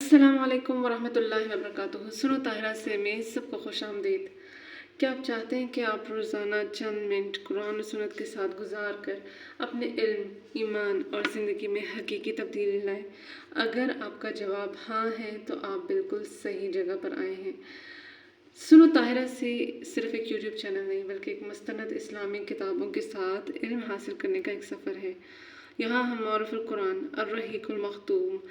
अस्सलाम वालेकुम वरहमतुल्लाहि वबरकातुहू। सुनो ताहिरा से मैं सबको खुश आमदीद। क्या आप चाहते हैं कि आप रोज़ाना चंद मिनट कुरान और सुन्नत के साथ गुजार कर अपने इल्म, ईमान और ज़िंदगी में हकीकी तब्दीली लाएं? अगर आपका जवाब हाँ है तो आप बिल्कुल सही जगह पर आए हैं। सुनो ताहिरा से सिर्फ एक यूट्यूब चैनल नहीं बल्कि एक मुस्तनद इस्लामी किताबों के साथ इल्म हासिल करने का एक सफ़र है। यहाँ हम मारुफुल कुरान, अर्रहीकुल मख्तूम,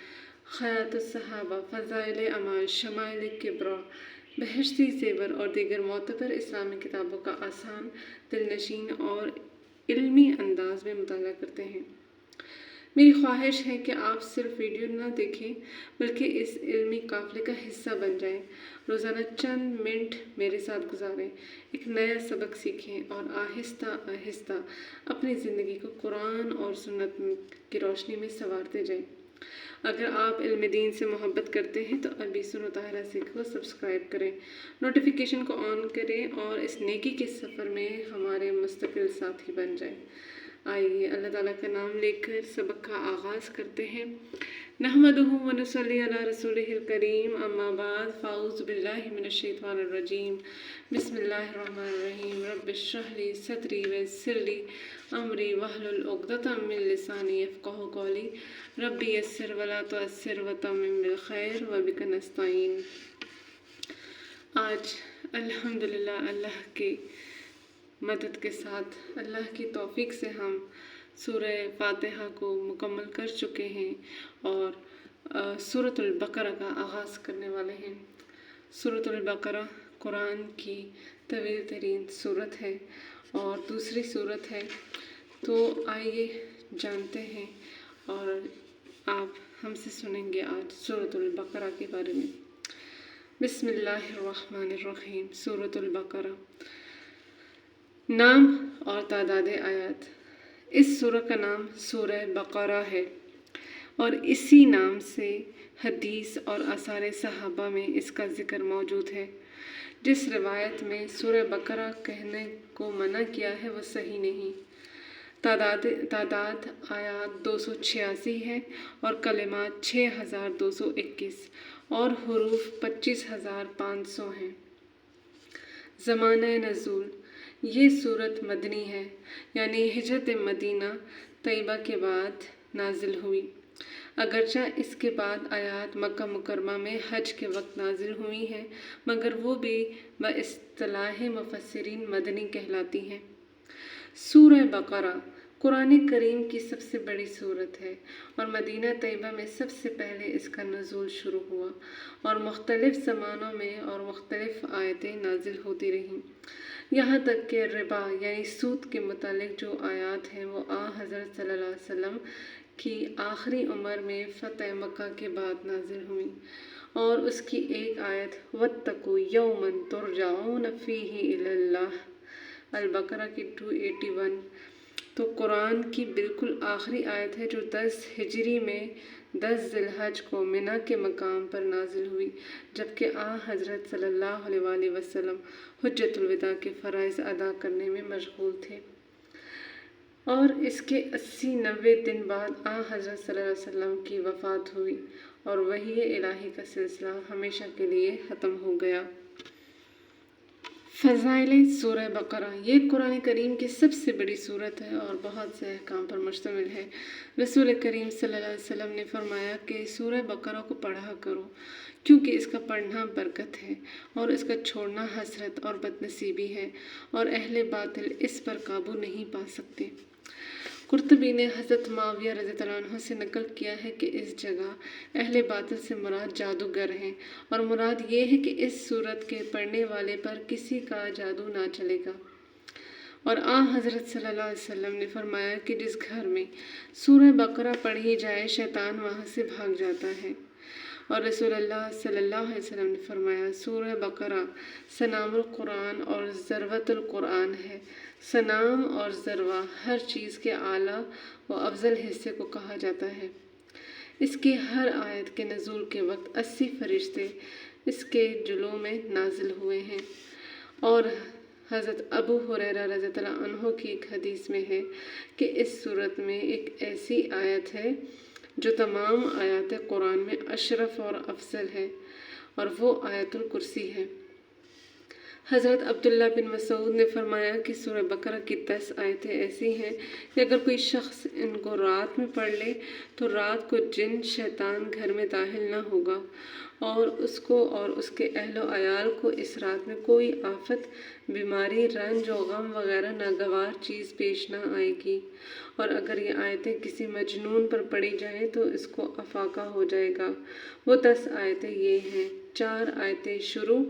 खयातुस सहाबा, फ़ज़ाइल अमाल, शमाइल किब्रा, बहश्ती ज़ेवर और दीगर मोतबर इस्लामी किताबों का आसान, दिलनशीन और इल्मी अंदाज में मुताला करते हैं। मेरी ख्वाहिश है कि आप सिर्फ वीडियो ना देखें बल्कि इस इल्मी काफ़िले का हिस्सा बन जाएं। रोज़ाना चंद मिनट मेरे साथ गुजारें, एक नया सबक सीखें और आहिस्ता आहिस्ता अपनी ज़िंदगी को कुरान और सुन्नत की रोशनी में संवारते जाएं। अगर आप इल्म दीन से मोहब्बत करते हैं तो अभी सुनो ताहिरा से को सब्सक्राइब करें, नोटिफिकेशन को ऑन करें और इस नेकी के सफ़र में हमारे मुस्तकिल साथी बन जाएं। आइए अल्लाह ताला का नाम लेकर सबक का आगाज़ करते हैं। नहमदुहु व नुसल्ली अला रसूलिहिल करीम, अम्मा बाद, फ़ाऊज़ु बिल्लाहि मिनश शैतानिर रजीम, बिस्मिल्लाहिर रहमानिर रहीम। रब्बि इश्रह ली सदरी वयस्सिर ली अमरी वहलुल उक़दतम मिन लिसानी यफ़क़हू क़ौली, रब्बि यस्सिर वला तुअस्सिर वतम्मिम बिल खैर व बिका नस्तईन। आज अल्हम्दुलिल्लाह अल्लाह की मदद के साथ, अल्लाह की तौफीक से हम सूरह फातिहा को मुकम्मल कर चुके हैं और सूरतुल बकरा का आगाज़ करने वाले हैं। सूरतुल बकरा कुरान की तवील तरीन सूरत है और दूसरी सूरत है। तो आइए जानते हैं और आप हमसे सुनेंगे आज सूरतुल बकरा के बारे में। बिस्मिल्लाहिर्रहमानिर्रहीम। सूरतुल बकरा। नाम और तादाद आयत। इस सूरह का नाम सूरह बकरा है और इसी नाम से हदीस और आसार सहाबा में इसका ज़िक्र मौजूद है। जिस रिवायत में सूरह बकरा कहने को मना किया है वो सही नहीं। तादाद आयात 286 है और कलिमात 6221 और हुरूफ 25500 हैं। ज़माना नज़ूल। ये सूरत मदनी है, यानी हिजरत मदीना तैयबा के बाद नाजिल हुई। अगरचा इसके बाद आयात मक्का मुकरमा में हज के वक्त नाजिल हुई हैं, मगर वो भी बइस्तिलाह मुफस्सिरीन मदनी कहलाती हैं। सूरह बकरा कुरान करीम की सबसे बड़ी सूरत है और मदीना तैयबा में सबसे पहले इसका नुज़ूल शुरू हुआ और मुख्तलिफ़ ज़मानों में और मुख्तलिफ़ आयतें नाजिल होती रहीं। यहाँ तक कि रिबा यानी सूद के मुतालिक जो आयात हैं वो हज़रत सल्लल्लाहु अलैहि वसल्लम की आखिरी उम्र में फ़तह मक्का के बाद नाजिल हुई और उसकी एक आयत वत्तकू यौमन तुरजाऊन फ़ीही इलल्लाह, अल बकरा की 281। तो कुरान की बिल्कुल आखिरी आयत है जो 10 हिजरी में 10 ज़िलहज को मिना के मकाम पर नाजिल हुई, जबकि हज़रत सल्लल्लाहु अलैहि वसल्लम हुज्जतुल विदा के फ़राइज़ अदा करने में मशगूल थे और इसके 80-90 दिन बाद हज़रत सल्लल्लाहु अलैहि वसल्लम की वफ़ात हुई और वही इलाही का सिलसिला हमेशा के लिए ख़त्म हो गया। फ़ज़ाइल सूरह बकरा। ये कुरान करीम की सबसे बड़ी सूरत है और बहुत से अहकाम पर मुश्तमिल है। रसूल करीम सल्लल्लाहु अलैहि वसल्लम ने फरमाया कि सूरह बकरा को पढ़ा करो क्योंकि इसका पढ़ना बरकत है और इसका छोड़ना हसरत और बदनसीबी है और अहले बातिल इस पर काबू नहीं पा सकते। कुर्तुबी ने हज़रत मुआविया रज़ियल्लाहु अन्हु से नकल किया है कि इस जगह अहले बातिल से मुराद जादूगर हैं और मुराद ये है कि इस सूरत के पढ़ने वाले पर किसी का जादू ना चलेगा। और हज़रत सल्लल्लाहु अलैहि वसल्लम ने फरमाया कि जिस घर में सूरह बकरा पढ़ी जाए शैतान वहाँ से भाग जाता है। और रसूलुल्लाह सल्लल्लाहु अलैहि वसल्लम ने फरमाया सूरह बकरा सनामुल कुरान और ज़रवतुल कुरान है। सनाम और ज़रवा हर चीज़ के आला व अफजल हिस्से को कहा जाता है। इसकी हर आयत के नज़ूल के वक्त 80 फरिश्ते इसके जुलू में नाजिल हुए हैं। और हज़रत अबू हुरैरा रज़ियल्लाहु अन्हु की एक हदीस में है कि इस सूरत में एक ऐसी आयत है جو تمام آیات قرآن میں اشرف اور افضل ہے، اور وہ آیت الکرسی ہے۔ حضرت عبداللہ بن مسعود نے فرمایا کہ سورہ بقرہ کی 10 آیتیں ایسی ہیں کہ اگر کوئی شخص ان کو رات میں پڑھ لے تو رات کو جن شیطان گھر میں داخل نہ ہوگا، اور اس کو اور اس کے اہل و عیال کو اس رات میں کوئی آفت، بیماری، رنج و غم وغیرہ ناگوار چیز پیش نہ آئے گی۔ اور اگر یہ آیتیں کسی مجنون پر پڑھی جائیں تو اس کو افاقہ ہو جائے گا۔ وہ 10 آیتیں یہ ہیں: 4 آیتیں شروع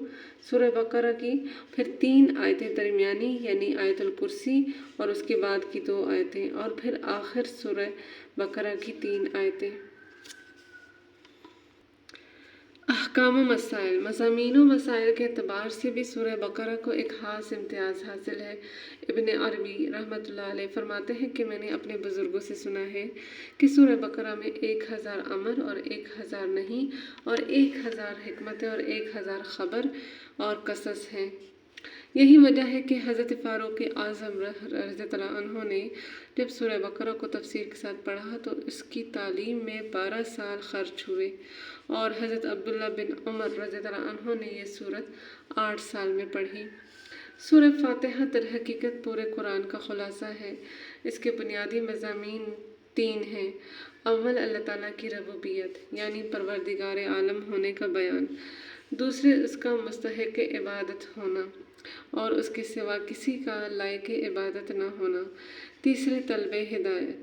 سورہ بقرہ کی، پھر 3 آیتیں درمیانی یعنی آیت الکرسی اور اس کے بعد کی 2 آیتیں، اور پھر آخر سورہ بقرہ کی 3 آیتیں۔ احکام و مسائل، مضامین و مسائل کے اعتبار سے بھی سورہ بقرہ کو ایک خاص امتیاز حاصل ہے۔ ابن عربی رحمۃ اللہ علیہ فرماتے ہیں کہ میں نے اپنے بزرگوں سے سنا ہے کہ سورہ بقرہ میں 1000 امر اور 1000 نہیں اور 1000 حکمتیں اور 1000 خبر اور قصص ہیں۔ یہی وجہ ہے کہ حضرت فاروق اعظم رضی اللہ عنہ نے جب سورہ بقرہ کو تفسیر کے ساتھ پڑھا تو اس کی تعلیم میں 12 سال خرچ ہوئے، اور حضرت عبداللہ بن عمر رضی اللہ عنہ نے یہ سورت 8 سال میں پڑھی۔ سورہ فاتحہ در حقیقت پورے قرآن کا خلاصہ ہے۔ اس کے بنیادی مضامین 3 ہیں۔ اول، اللہ تعالیٰ کی ربوبیت یعنی پروردگار عالم ہونے کا بیان۔ دوسرے، اس کا مستحق عبادت ہونا اور اس کے سوا کسی کا لائق عبادت نہ ہونا۔ تیسرے، طلب ہدایت۔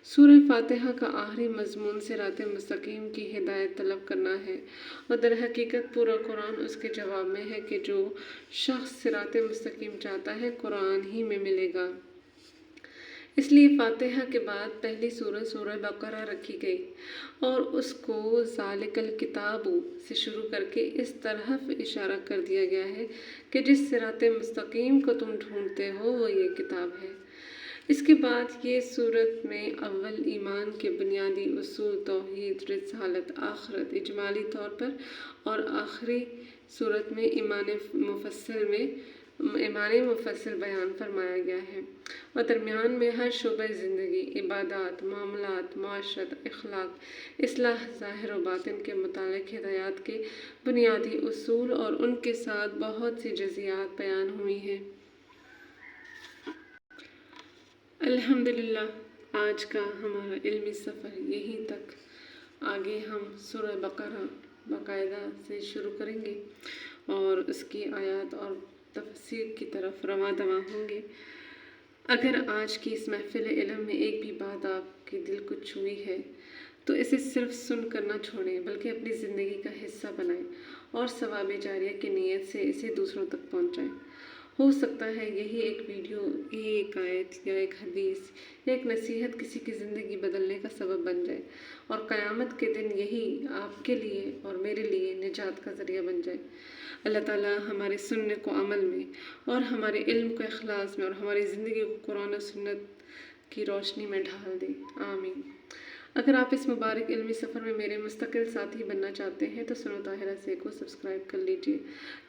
سورہ فاتحہ کا آخری مضمون صراط مستقیم کی ہدایت طلب کرنا ہے، اور در حقیقت پورا قرآن اس کے جواب میں ہے کہ جو شخص صراط مستقیم چاہتا ہے قرآن ہی میں ملے گا۔ اس لیے فاتحہ کے بعد پہلی سورہ بقرہ رکھی گئی، اور اس کو ذالک الکتاب سے شروع کر کے اس طرف اشارہ کر دیا گیا ہے کہ جس صراط مستقیم کو تم ڈھونڈتے ہو وہ یہ کتاب ہے۔ اس کے بعد یہ سورت میں اول ایمان کے بنیادی اصول، توحید، رسالت، آخرت اجمالی طور پر، اور آخری سورت میں ایمان مفصل بیان فرمایا گیا ہے، اور درمیان میں ہر شعبہ زندگی، عبادات، معاملات، معاشرت، اخلاق، اصلاح ظاہر و باطن کے متعلق ہدایات کے بنیادی اصول اور ان کے ساتھ بہت سی جزیات بیان ہوئی ہیں۔ الحمدللہ آج کا ہمارا علمی سفر یہیں تک۔ آگے ہم سورہ بقرہ باقاعدہ سے شروع کریں گے اور اس کی آیات اور تفسیر کی طرف رواں دواں ہوں گے۔ اگر آج کی اس محفل علم میں ایک بھی بات آپ کے دل کو چھوئی ہے تو اسے صرف سن کر نہ چھوڑیں بلکہ اپنی زندگی کا حصہ بنائیں اور ثواب جاریہ کی نیت سے اسے دوسروں تک پہنچائیں۔ ہو سکتا ہے یہی ایک ویڈیو، یہی ایک آیت یا ایک حدیث یا ایک نصیحت کسی کی زندگی بدلنے کا سبب بن جائے، اور قیامت کے دن یہی آپ کے لیے اور میرے لیے نجات کا ذریعہ بن جائے۔ اللہ تعالیٰ ہمارے سننے کو عمل میں اور ہمارے علم کو اخلاص میں اور ہماری زندگی کو قرآن و سنت کی روشنی میں ڈھال دے، آمین۔ اگر آپ اس مبارک علمی سفر میں میرے مستقل ساتھی بننا چاہتے ہیں تو سنو طاہرہ سے کو سبسکرائب کر لیجئے،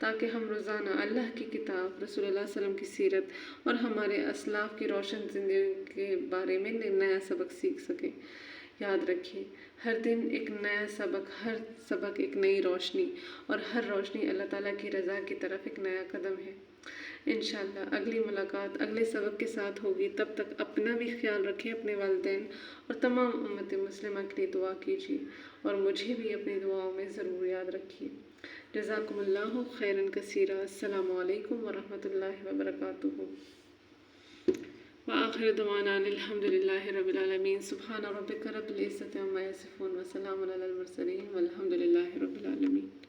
تاکہ ہم روزانہ اللہ کی کتاب، رسول اللہ صلی اللہ علیہ وسلم کی سیرت اور ہمارے اسلاف کی روشن زندگی کے بارے میں نیا سبق سیکھ سکیں۔ یاد رکھیے، ہر دن ایک نیا سبق، ہر سبق ایک نئی روشنی، اور ہر روشنی اللہ تعالیٰ کی رضا کی طرف ایک نیا قدم ہے۔ انشاءاللہ اگلی ملاقات اگلے سبق کے ساتھ ہوگی۔ تب تک اپنا بھی خیال رکھیں، اپنے والدین اور تمام امت مسلمہ کے لیے دعا کیجیے، اور مجھے بھی اپنی دعاؤں میں ضرور یاد رکھیے۔ جزاکم اللہ خیراً کثیرا۔ السلام علیکم ورحمۃ اللہ وبرکاتہ۔ وآخر دعوانا الحمدللہ رب العالمین۔ سبحان ربک رب العزۃ عما یصفون وسلام علی المرسلین والحمدللہ رب العالمین۔